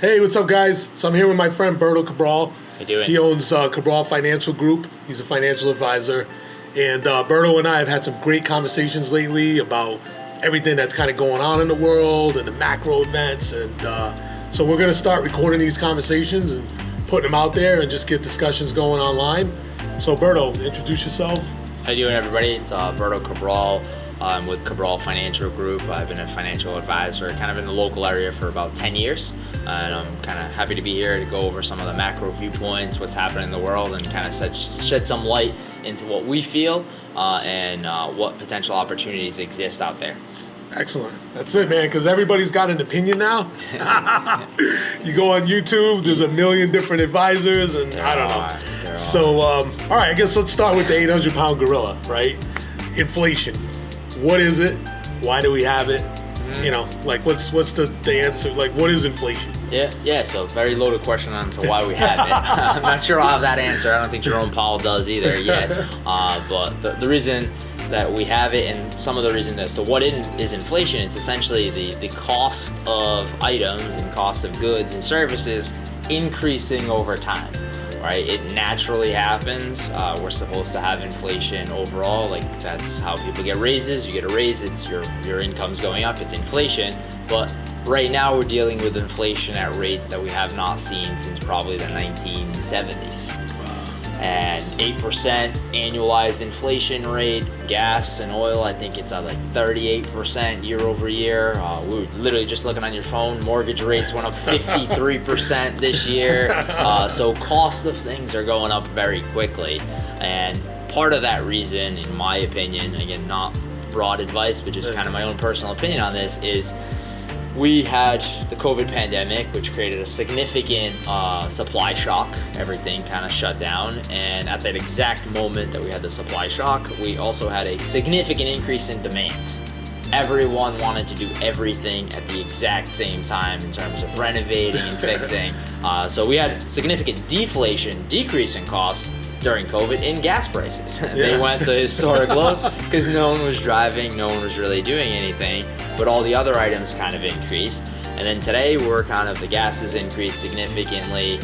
Hey, what's up, guys? So I'm here with my friend Berto CABRAL. How you doing? He owns CABRAL Financial Group. He's a financial advisor. And Berto and I have had some great conversations lately about everything that's kind of going on in the world and the macro events. And so we're going to start recording these conversations and putting them out there and just get discussions going online. So Berto, introduce yourself. How you doing, everybody? It's Berto CABRAL. I'm with CABRAL Financial Group. I've been a financial advisor kind of in the local area for about 10 years. And I'm kind of happy to be here to go over some of the macro viewpoints, what's happening in the world, and kind of shed some light into what we feel and what potential opportunities exist out there. Excellent. That's it, man, because everybody's got an opinion now. You go on YouTube, there's a million different advisors, and I don't know. So, all right, I guess let's start with the 800-pound gorilla, right? Inflation. What is it? Why do we have it? You know, like what's the answer? Like, what is inflation? Yeah. So very loaded question on to why we have it. I'm not sure I'll have that answer. I don't think Jerome Powell does either yet. But the reason that we have it, and some of the reason as to what is inflation, it's essentially the cost of items and cost of goods and services increasing over time. Right, it naturally happens. We're supposed to have inflation overall. Like, that's how people get raises. You get a raise, it's your income's going up. It's inflation. But right now we're dealing with inflation at rates that we have not seen since probably the 1970s. And 8% annualized inflation rate. Gas and oil, I think it's at like 38% year over year. We were literally just looking on your phone. Mortgage rates went up 53% this year. So costs of things are going up very quickly. And part of that reason, in my opinion, again, not broad advice, but just kind of my own personal opinion on this, is we had the COVID pandemic, which created a significant supply shock. Everything kind of shut down. And at that exact moment that we had the supply shock, we also had a significant increase in demand. Everyone wanted to do everything at the exact same time in terms of renovating and fixing. So we had significant decrease in cost during COVID in gas prices. They went to historic lows because no one was driving, no one was really doing anything, but all the other items kind of increased. And then today the gas has increased significantly.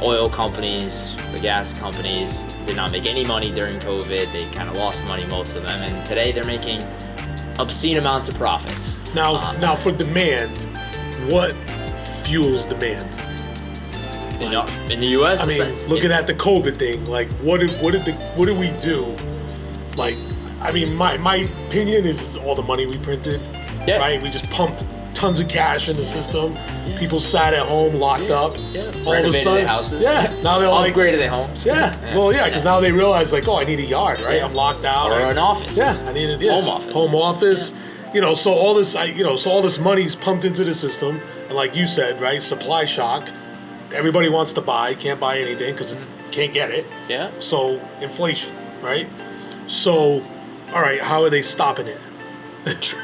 Oil companies, the gas companies did not make any money during COVID. They kind of lost money, most of them. And today they're making obscene amounts of profits. Now for demand, what fuels demand? In the U.S., I mean, looking at the COVID thing, like what did we do? Like, I mean, my opinion is all the money we printed, right? We just pumped tons of cash in the system. People sat at home, locked up. All of a sudden, their houses. Now they're like upgraded their homes. Because now they realize, like, oh, I need a yard, right? I'm locked out. Or an office. I need a home office. Home office. You know, so all this money's pumped into the system, and like you said, right, supply shock. Everybody wants to buy, can't buy anything because can't get it. So inflation, right? So, all right, how are they stopping it?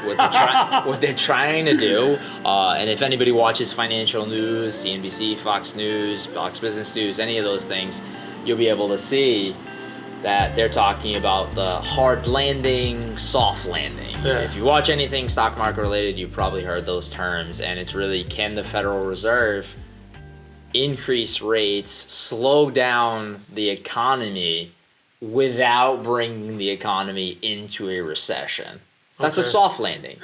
What they're trying to do, and if anybody watches financial news, CNBC, Fox News, Fox Business News, any of those things, you'll be able to see that they're talking about the hard landing, soft landing. If you watch anything stock market related, you've probably heard those terms, and it's really, can the Federal Reserve increase rates, slow down the economy without bringing the economy into a recession? That's a soft landing.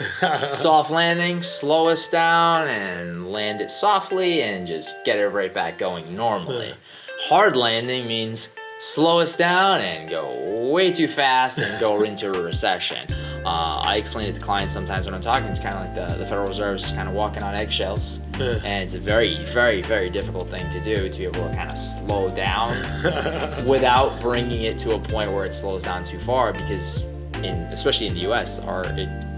Soft landing, slow us down and land it softly and just get it right back going normally. Hard landing means slow us down and go way too fast and go into a recession. I explain it to clients sometimes when I'm talking. It's kind of like the Federal Reserve is kind of walking on eggshells. And it's a very, very, very difficult thing to do, to be able to kind of slow down without bringing it to a point where it slows down too far, because especially in the U.S.,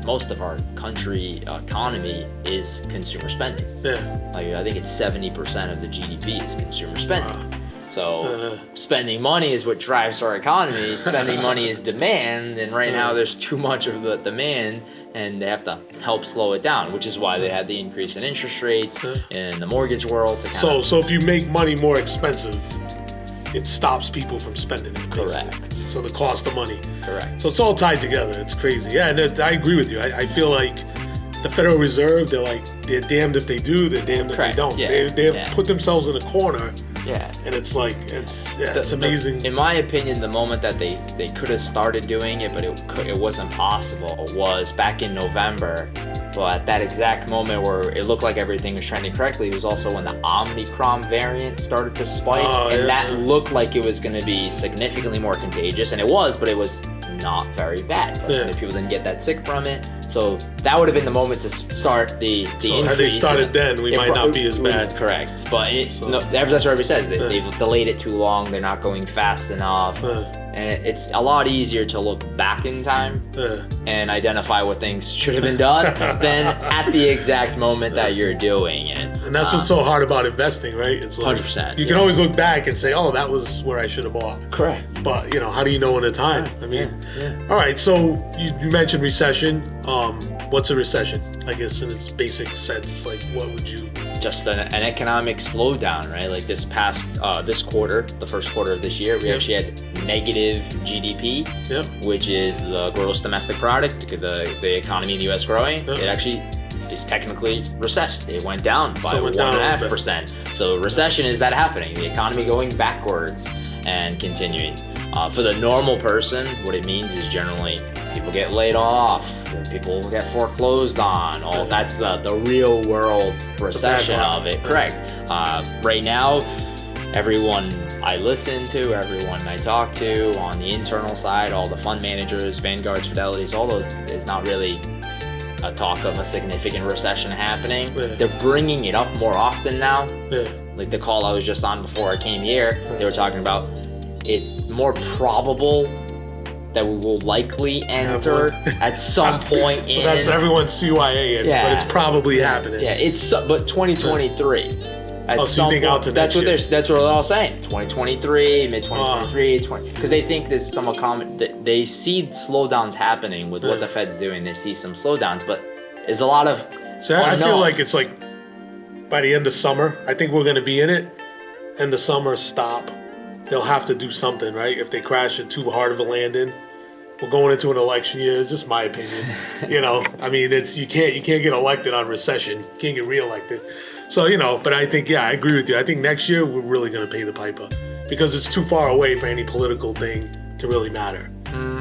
most of our country economy is consumer spending. Like, I think it's 70% of the GDP is consumer spending. So spending money is what drives our economy. Spending money is demand, and right now there's too much of the demand, and they have to help slow it down, which is why they had the increase in interest rates in the mortgage world. So if you make money more expensive, it stops people from spending it. Correct. So the cost of money. Correct. So it's all tied together. It's crazy. Yeah, and I agree with you. I feel like the Federal Reserve, they're like they're damned if they do, they're damned if they don't. They've put themselves in a corner. Yeah. And it's like, it's amazing. In my opinion, the moment that they could have started doing it, but it wasn't possible, was back in November. But at that exact moment where it looked like everything was trending correctly, it was also when the Omicron variant started to spike. That looked like it was going to be significantly more contagious. And it was, but it was not very bad. Many people didn't get that sick from it. So that would have been the moment to start the increase. Had they started then, we might not be as bad. Correct. But that's what everybody says. They've delayed it too long. They're not going fast enough. And it's a lot easier to look back in time and identify what things should have been done than at the exact moment that you're doing it. And that's what's so hard about investing, right? It's like 100%. You can always look back and say, oh, that was where I should have bought. Correct. But, how do you know in a time? I mean, all right, so you mentioned recession. What's a recession? I guess in its basic sense, like what would you... Just an economic slowdown, right? Like this quarter, the first quarter of this year, we actually had negative GDP, which is the gross domestic product, the economy in the U.S. growing. It actually is technically recessed. It went down by 1.5%. So recession is that happening, the economy going backwards and continuing. For the normal person, what it means is generally people get laid off, people get foreclosed on. That's the real world recession of it. Correct. Right now, everyone I listen to, everyone I talk to on the internal side, all the fund managers, Vanguards, Fidelities, all those, is not really a talk of a significant recession happening. They're bringing it up more often now. Like the call I was just on before I came here, they were talking about it more probable that we will likely enter at some point so that's everyone's CYA, but it's probably happening. But 2023. So you think out to next year? That's what they're all saying. 2023, mid 2023, because they think there's some common. They see slowdowns happening with what the Fed's doing. They see some slowdowns, but there's a lot of. So I feel like it's like by the end of summer, I think we're going to be in it, and the summer stop. They'll have to do something, right? If they crash it too hard of a landing, we're going into an election year. It's just my opinion. I mean, you can't get elected on recession. You can't get reelected. So, but I think, I agree with you. I think next year we're really going to pay the piper because it's too far away for any political thing to really matter.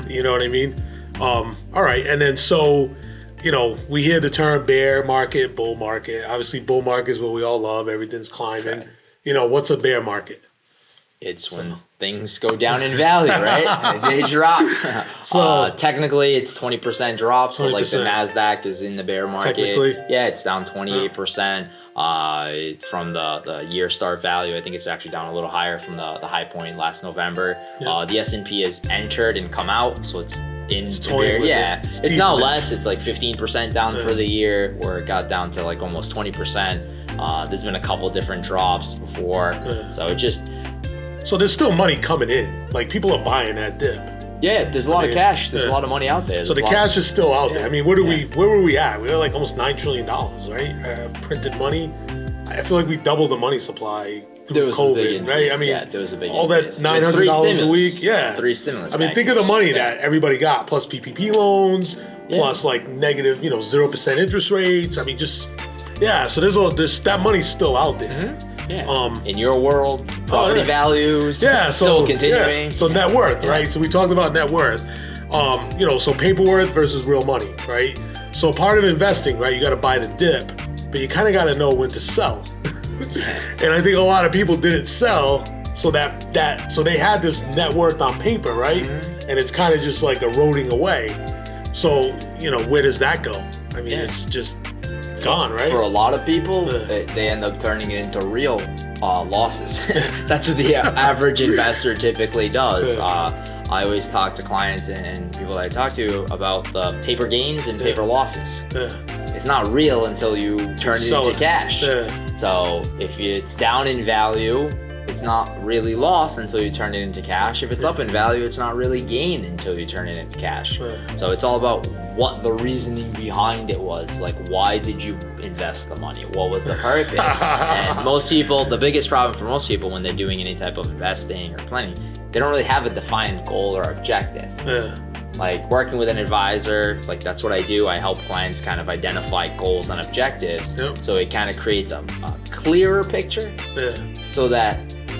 You know what I mean? All right. And then so, we hear the term bear market, bull market. Obviously, bull market is what we all love. Everything's climbing. Right. What's a bear market? It's when things go down in value, right? They drop. So technically, it's 20% drop. So 20%. Like the Nasdaq is in the bear market. It's down 28% from the year start value. I think it's actually down a little higher from the high point last November. The S&P has entered and come out, so it's in the bear. It's now less. It's like 15% down for the year, where it got down to like almost 20%. There's been a couple different drops before, so it just. So there's still money coming in. Like people are buying that dip. Yeah, there's a lot of cash. There's a lot of money out there. So the cash is still out there. I mean, where were we at? We were like almost $9 trillion, right? Printed money. I feel like we doubled the money supply through COVID, right? I mean, there was a big all that $900 a week. Yeah. 3 stimulus. I mean, think of the money that everybody got, plus PPP loans, plus like negative, 0% interest rates. I mean, just so there's that money's still out there. Mm-hmm. In your world, property values still continuing. So net worth, right? So we talked about net worth. So paper worth versus real money, right? So part of investing, right? You got to buy the dip, but you kind of got to know when to sell. And I think a lot of people didn't sell, so so they had this net worth on paper, right? Mm-hmm. And it's kind of just like eroding away. So where does that go? I mean, it's just gone, right? For a lot of people, they end up turning it into real losses. That's what the average investor typically does. I always talk to clients and people that I talk to about the paper gains and paper losses. It's not real until you turn it into cash. So if it's down in value, it's not really lost until you turn it into cash. If it's up in value, it's not really gain until you turn it into cash. So it's all about what the reasoning behind it was. Like, why did you invest the money? What was the purpose? And most people, the biggest problem for most people when they're doing any type of investing or planning, they don't really have a defined goal or objective. like working with an advisor, like that's what I do. I help clients kind of identify goals and objectives. Yep. So it kind of creates a clearer picture so that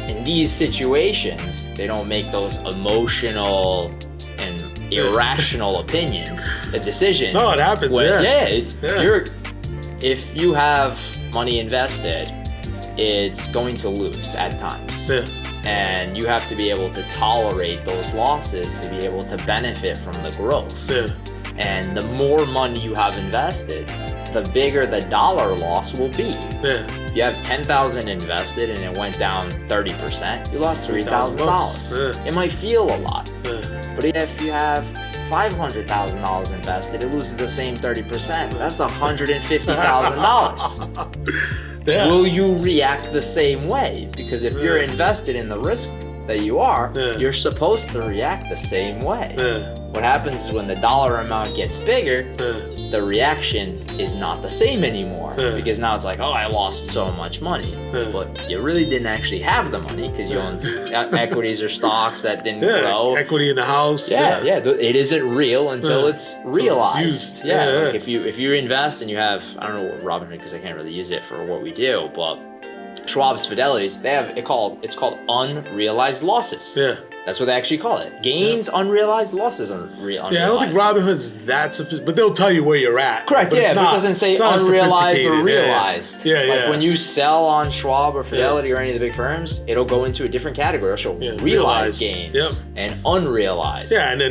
in these situations, they don't make those emotional and irrational opinions, the decisions. No, it happens, if you have money invested, it's going to lose at times. Yeah. And you have to be able to tolerate those losses to be able to benefit from the growth. Yeah. And the more money you have invested, the bigger the dollar loss will be. Yeah. You have $10,000 invested and it went down 30%, you lost $3,000. Yeah. It might feel a lot, Yeah. but if you have $500,000 invested, it loses the same 30%. That's $150,000. Yeah. Will you react the same way? Because if you're invested in the risk that you are, you're supposed to react the same way. Yeah. What happens is when the dollar amount gets bigger, the reaction is not the same anymore. Because now it's like, oh, I lost so much money. But you really didn't actually have the money because you own equities or stocks that didn't grow. Equity in the house. It isn't real until it's realized. It's used. Like if you invest and you have, I don't know what Robinhood, because I can't really use it for what we do, but Schwab's Fidelities, they have it's called unrealized losses. Yeah. That's what they actually call it. Gains, unrealized, losses, unrealized. Yeah, I don't think Robinhood's that sophisticated, but they'll tell you where you're at. Correct, but it doesn't say unrealized or realized. Yeah. When you sell on Schwab or Fidelity or any of the big firms, it'll go into a different category. It'll show realized gains and unrealized. Yeah, and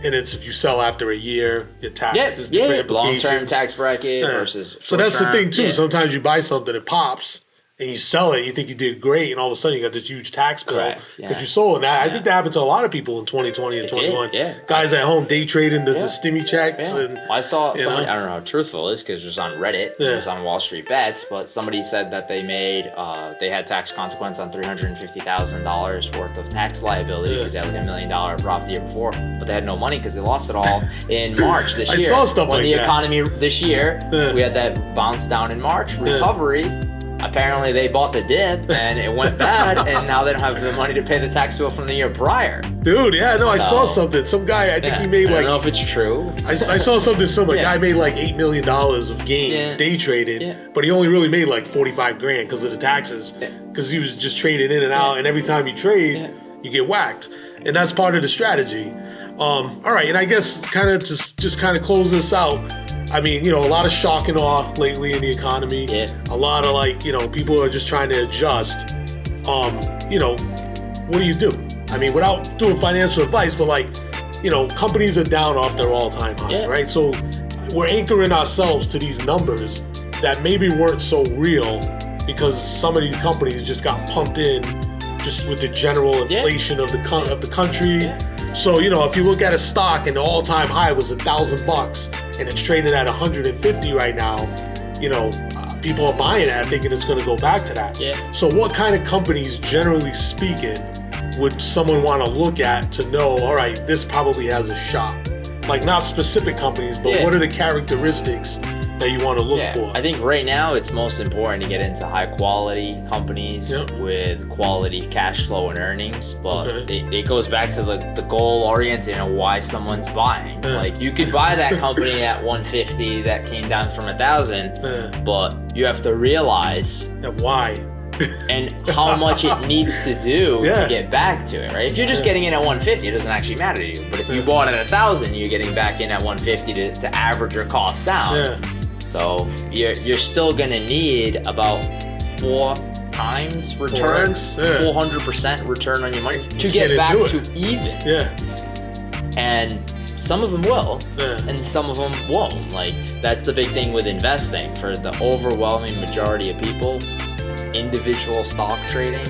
it's if you sell after a year, your tax is different. Long-term tax bracket versus So that's the thing too. Yeah. Sometimes you buy something, it pops, and you sell it, you think you did great, and all of a sudden you got this huge tax bill because you sold it. I think that happened to a lot of people in 2020 and 21. Guys at home day trading the stimmy checks. And I saw somebody, I don't know how truthful it is because it was on Reddit, it was on Wall Street Bets, but somebody said that they had tax consequence on $350,000 worth of tax liability because they had like $1 million profit the year before, but they had no money because they lost it all in March this year. I saw stuff when like the that. economy this year, we had that bounce down in March, recovery. Apparently they bought the dip and it went bad and now they don't have the money to pay the tax bill from the year prior. Dude, I saw something. Some guy, I think he made I don't know if it's true. I saw something similar. Guy made like $8 million of gains day trading, but he only really made like 45 grand because of the taxes. Because he was just trading in and out, and every time you trade, you get whacked. And that's part of the strategy. All right, and I guess kind of just kind of close this out. I mean, a lot of shock and awe lately in the economy. A lot of people are just trying to adjust. What do you do? I mean, without doing financial advice, but companies are down off their all-time high, right? So we're anchoring ourselves to these numbers that maybe weren't so real because some of these companies just got pumped in just with the general inflation of the country. So, if you look at a stock and the all-time high was $1,000 and it's trading at 150 right now, people are buying that thinking it's going to go back to that. So what kind of companies, generally speaking, would someone want to look at to know, all right, this probably has a shot? Like not specific companies, but what are the characteristics that you want to look for? I think right now it's most important to get into high quality companies with quality cash flow and earnings, but it goes back to the goal oriented and why someone's buying. Like you could buy that company at 150 that came down from 1,000, but you have to realize why and how much it needs to do to get back to it, right? If you're just getting in at 150, it doesn't actually matter to you. But if you bought at 1,000, you're getting back in at 150 to average your costs down. So you're still gonna need about 4 times return, 400% return on your money to get back to even. And some of them will, and some of them won't. Like that's the big thing with investing. For the overwhelming majority of people, individual stock trading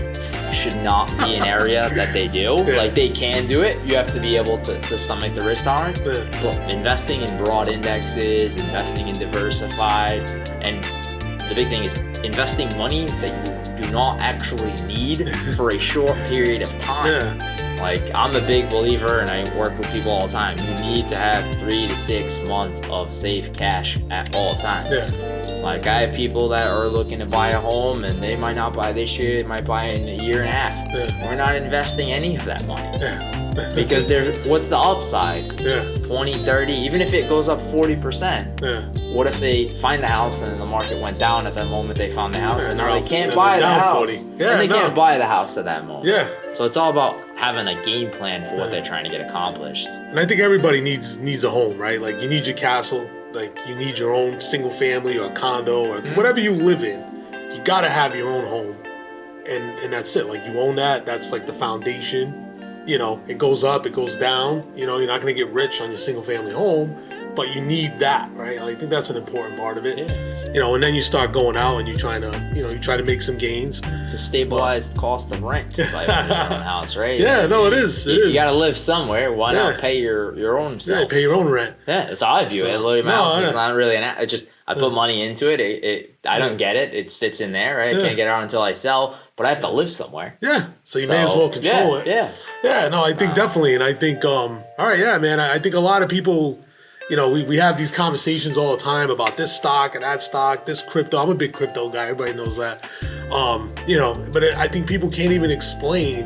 should not be an area that they do. Like they can do it. You have to be able to stomach the risk tolerance. But investing in broad indexes, investing in diversified, and the big thing is investing money that you do not actually need for a short period of time. Like I'm a big believer, and I work with people all the time. You need to have 3 to 6 months of safe cash at all times. Like I have people that are looking to buy a home and they might not buy this year, they might buy in a year and a half. We're not investing any of that money. Because what's the upside? Yeah. 20, 30, even if it goes up 40%. Yeah. What if they find the house and the market went down at that moment they found the house, and now they can't then buy they're the down house. 40. Yeah, and they no. can't buy the house at that moment. Yeah. So it's all about having a game plan for what they're trying to get accomplished. And I think everybody needs a home, right? Like you need your castle, like you need your own single family or condo or whatever you live in. You gotta have your own home, and that's it. Like you own that. That's like the foundation. You know, it goes up, it goes down. You know, you're not gonna get rich on your single family home, but you need that, right? I think that's an important part of it. Yeah. You know, and then you start going out and you try to make some gains. It's a stabilized cost of rent to buy your own house, right? Yeah, no, it is. You gotta live somewhere. Why not pay your own self? Yeah, pay your own rent. Yeah, that's how I view it. Literally, my house is not really it just I put money into it. I don't get it. It sits in there, right? I can't get it out until I sell, but I have to live somewhere. Yeah, so you may as well control it. Yeah. Yeah, no, I think definitely, and I think, all right, yeah, man, I think a lot of people, you know, we have these conversations all the time about this stock and that stock, this crypto. I'm a big crypto guy. Everybody knows that. You know, but I think people can't even explain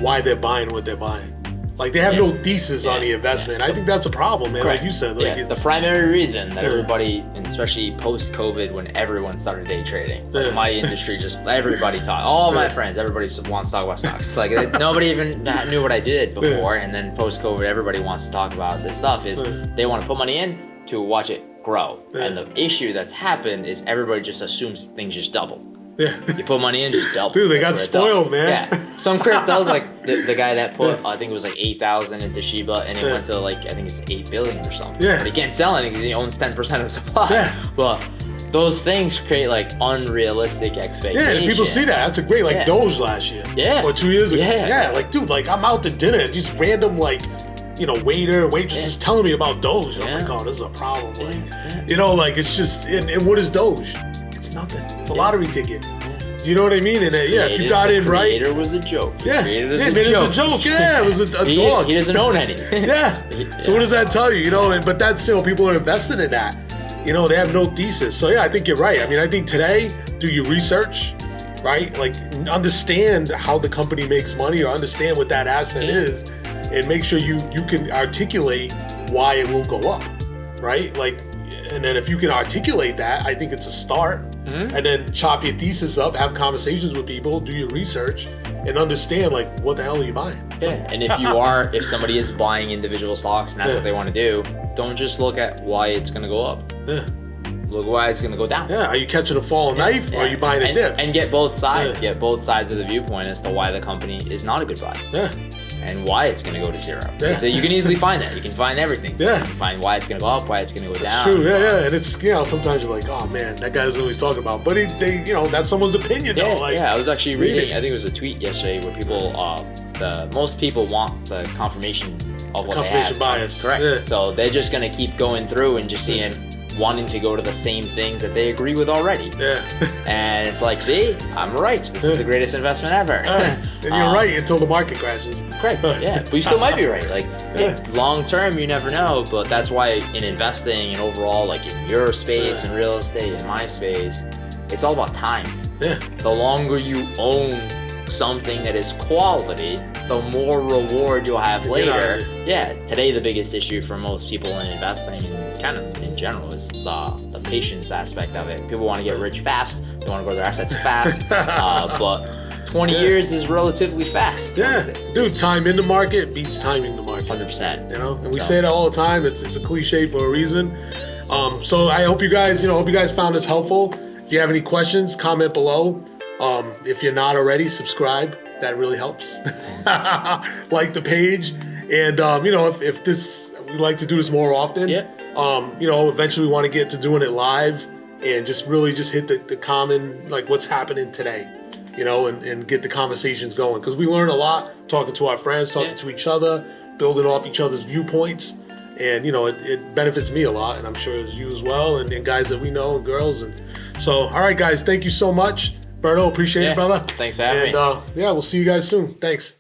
why they're buying what they're buying. Like they have no thesis on the investment. I think that's a problem, man. Correct. Like you said, like the primary reason that everybody, and especially post-COVID, when everyone started day trading, like my industry, just everybody taught, all my friends, everybody wants to talk about stocks. Like nobody even knew what I did before, and then post-COVID, everybody wants to talk about this stuff. Is they want to put money in to watch it grow, and the issue that's happened is everybody just assumes things just double. Yeah. You put money in, just double. Dude, they got spoiled, man. Yeah. Some cryptos, like the guy that put, I think it was like 8,000 into Shiba, and it went to like, I think it's 8 billion or something. Yeah. But he can't sell it because he owns 10% of the supply. Yeah. Well, those things create like unrealistic expectations. Yeah, and people see that. That's a great, like Doge last year. Yeah. Or 2 years ago. Yeah. Yeah, like, dude, like I'm out to dinner and just random, like, you know, waitress just telling me about Doge. I'm like, oh, this is a problem. Like, you know, like it's just, and what is Doge? It's nothing. It's a lottery ticket. You know what I mean? And if you got in right, creator was a joke. It was a joke. Yeah, it was a dog. He doesn't own any. So what does that tell you? You know, but that's, you know, people are invested in that. You know, they have no thesis. So yeah, I think you're right. I mean, I think today, do your research, right? Like understand how the company makes money or understand what that asset is, and make sure you can articulate why it will go up, right? Like, and then if you can articulate that, I think it's a start. And then chop your thesis up, have conversations with people, do your research, and understand like what the hell are you buying. Yeah, and if somebody is buying individual stocks and that's what they want to do, don't just look at why it's going to go up. Yeah. Look why it's going to go down. Yeah, are you catching a falling knife or are you buying a dip? And get both sides. Get both sides of the viewpoint as to why the company is not a good buy. Yeah. And why it's going to go to zero. So you can easily find that. You can find everything. Yeah. You can find why it's going to go up, why it's going to go down. True. Yeah. And it's, you know, sometimes you're like, oh man, that guy doesn't know what he's talking about. But they, you know, that's someone's opinion though. Like, I was actually reading. I think it was a tweet yesterday where people, most people want the confirmation of what they have. Confirmation bias. Correct. Yeah. So they're just going to keep going through and just wanting to go to the same things that they agree with already. Yeah. And it's like, see, I'm right. This is the greatest investment ever. And you're right until the market crashes. Correct. Yeah. But you still might be right. Like long term, you never know. But that's why in investing and overall, like in your space and real estate, in my space, it's all about time. Yeah. The longer you own something that is quality, the more reward you'll have later. Yeah, today the biggest issue for most people in investing and kind of in general is the patience aspect of it. People want to get rich fast, they want to grow their assets fast, but 20 years is relatively fast. Yeah, dude, time in the market beats timing the market. 100%. You know, and we say that all the time. It's a cliche for a reason. So I hope you guys, found this helpful. If you have any questions, comment below. If you're not already, subscribe. That really helps. Like the page. And, if this, we like to do this more often. Yeah. Eventually we want to get to doing it live and just really just hit the common, like what's happening today, and get the conversations going. Because we learn a lot talking to our friends, talking to each other, building off each other's viewpoints. And, it benefits me a lot. And I'm sure it's you as well. And guys that we know and girls. And so, all right, guys, thank you so much. Berto, appreciate it, brother. Thanks for having me. And we'll see you guys soon. Thanks.